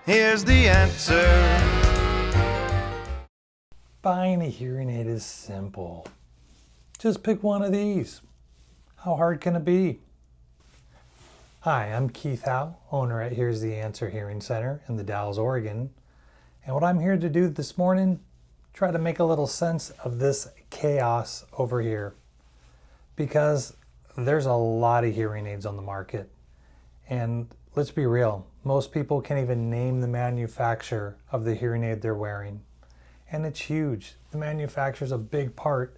Here's the answer. Buying a hearing aid is simple. Just pick one of these. How hard can it be? Hi, I'm Keith Howe, owner at Here's the Answer Hearing Center in the Dalles, Oregon. And what I'm here to do this morning, try to make a little sense of this chaos over here. Because there's a lot of hearing aids on the market. And let's be real, most people can't even name the manufacturer of the hearing aid they're wearing. And it's huge. The manufacturer is a big part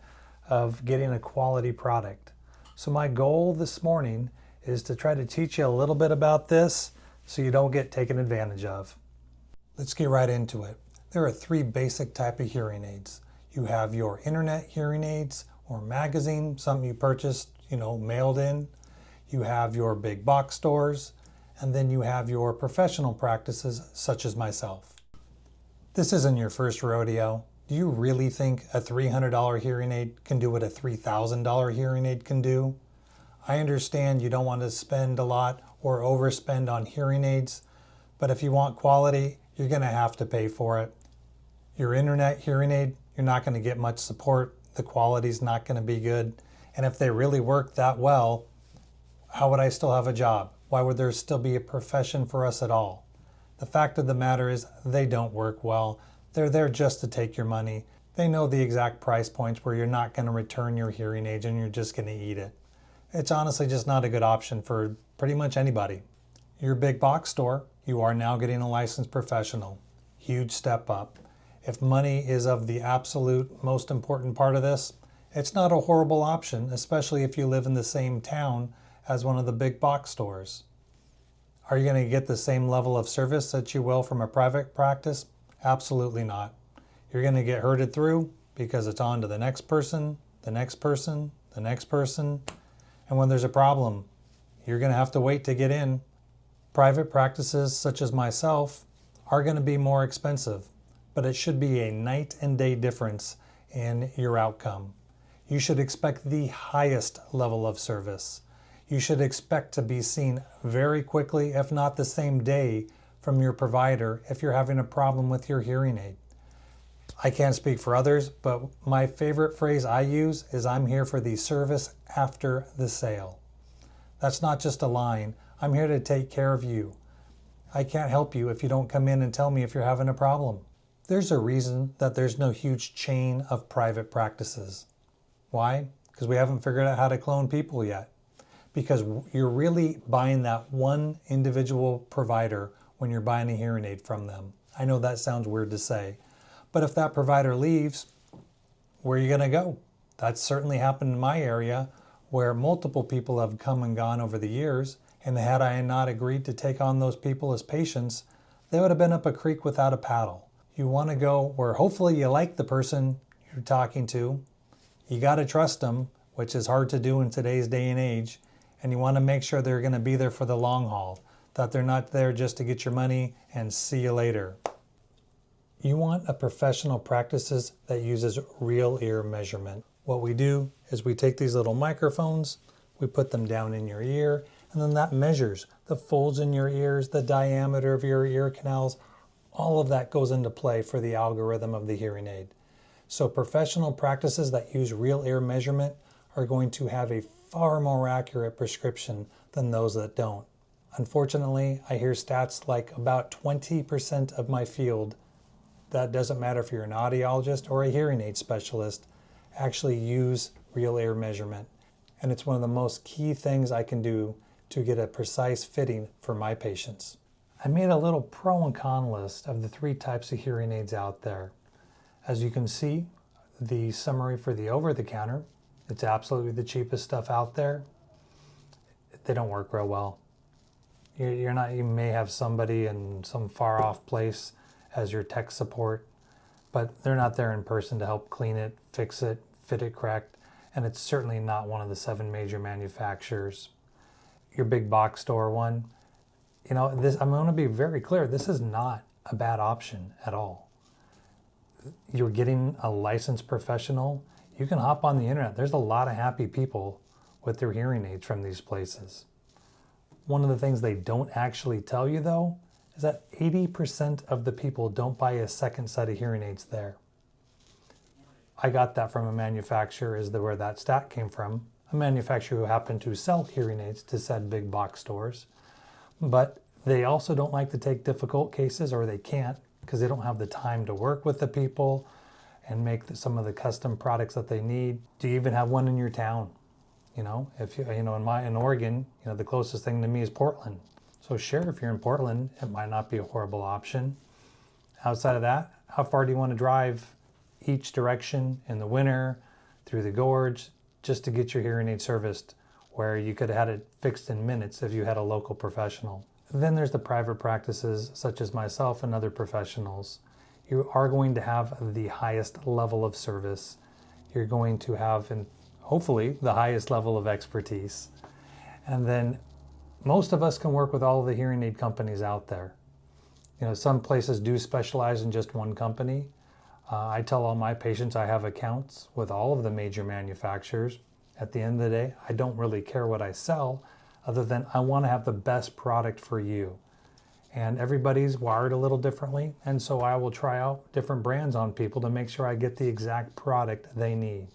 of getting a quality product. So my goal this morning is to try to teach you a little bit about this so you don't get taken advantage of. Let's get right into it. There are three basic type of hearing aids. You have your internet hearing aids or magazine, something you purchased, mailed in. You have your big box stores, and then you have your professional practices such as myself. This isn't your first rodeo. Do you really think a $300 hearing aid can do what a $3,000 hearing aid can do? I understand you don't want to spend a lot or overspend on hearing aids, but if you want quality, you're going to have to pay for it. Your internet hearing aid, you're not going to get much support. The quality's not going to be good. And if they really work that well, how would I still have a job? Why would there still be a profession for us at all? The fact of the matter is they don't work well. They're there just to take your money. They know the exact price points where you're not going to return your hearing aid and you're just going to eat it. It's honestly just not a good option for pretty much anybody. Your big box store, you are now getting a licensed professional. Huge step up. If money is of the absolute most important part of this, it's not a horrible option, especially if you live in the same town as one of the big box stores. Are you going to get the same level of service that you will from a private practice? Absolutely not. You're going to get herded through because it's on to the next person, the next person, the next person. And when there's a problem, you're going to have to wait to get in. Private practices such as myself are going to be more expensive, but it should be a night and day difference in your outcome. You should expect the highest level of service. You should expect to be seen very quickly, if not the same day, from your provider if you're having a problem with your hearing aid. I can't speak for others, but my favorite phrase I use is I'm here for the service after the sale. That's not just a line. I'm here to take care of you. I can't help you if you don't come in and tell me if you're having a problem. There's a reason that there's no huge chain of private practices. Why? Because we haven't figured out how to clone people yet. Because you're really buying that one individual provider when you're buying a hearing aid from them. I know that sounds weird to say, but if that provider leaves, where are you going to go? That's certainly happened in my area where multiple people have come and gone over the years, and had I not agreed to take on those people as patients, they would have been up a creek without a paddle. You want to go where hopefully you like the person you're talking to. You got to trust them, which is hard to do in today's day and age. And you want to make sure they're going to be there for the long haul, that they're not there just to get your money and see you later. You want a professional practices that uses real ear measurement. What we do is we take these little microphones, we put them down in your ear, and then that measures the folds in your ears, the diameter of your ear canals. All of that goes into play for the algorithm of the hearing aid. So professional practices that use real ear measurement are going to have a far more accurate prescription than those that don't. Unfortunately, I hear stats like about 20% of my field, that doesn't matter if you're an audiologist or a hearing aid specialist, actually use real ear measurement. And it's one of the most key things I can do to get a precise fitting for my patients. I made a little pro and con list of the three types of hearing aids out there. As you can see, the summary for the over-the-counter, it's absolutely the cheapest stuff out there. They don't work real well. You may have somebody in some far off place as your tech support, but they're not there in person to help clean it, fix it, fit it correct, and it's certainly not one of the 7 major manufacturers. Your big box store one, I'm going to be very clear, this is not a bad option at all. You're getting a licensed professional. You can hop on the internet. There's a lot of happy people with their hearing aids from these places. One of the things they don't actually tell you though is that 80% of the people don't buy a second set of hearing aids there. I got that from a manufacturer, is where that stat came from. A manufacturer who happened to sell hearing aids to said big box stores. But they also don't like to take difficult cases, or they can't, because they don't have the time to work with the people and make some of the custom products that they need. Do you even have one in your town? You know, if you know, in Oregon, you know, the closest thing to me is Portland. So sure, if you're in Portland, it might not be a horrible option. Outside of that, how far do you want to drive each direction in the winter, through the gorge, just to get your hearing aid serviced, where you could have had it fixed in minutes if you had a local professional? Then there's the private practices, such as myself and other professionals. You are going to have the highest level of service. You're going to have, and hopefully, the highest level of expertise. And then most of us can work with all of the hearing aid companies out there. You know, some places do specialize in just one company. I tell all my patients I have accounts with all of the major manufacturers. At the end of the day, I don't really care what I sell, other than I want to have the best product for you. And everybody's wired a little differently, and so I will try out different brands on people to make sure I get the exact product they need.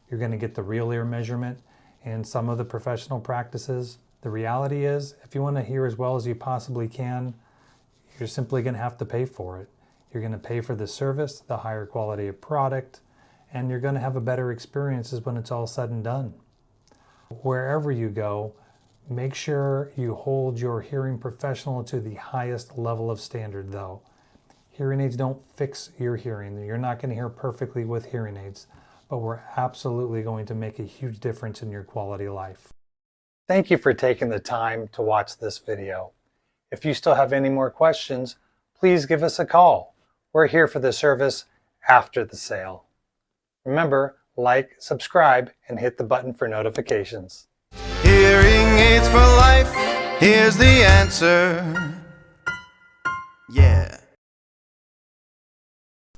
You're going to get the real ear measurement in some of the professional practices. The reality is, if you want to hear as well as you possibly can, you're simply going to have to pay for it. You're going to pay for the service, the higher quality of product, and you're going to have a better experiences when it's all said and done. Wherever you go, make sure you hold your hearing professional to the highest level of standard though. Hearing aids don't fix your hearing. You're not going to hear perfectly with hearing aids, but we're absolutely going to make a huge difference in your quality of life. Thank you for taking the time to watch this video. If you still have any more questions, please give us a call. We're here for the service after the sale. Remember, like, subscribe, and hit the button for notifications. Hearing aids for life, here's the answer.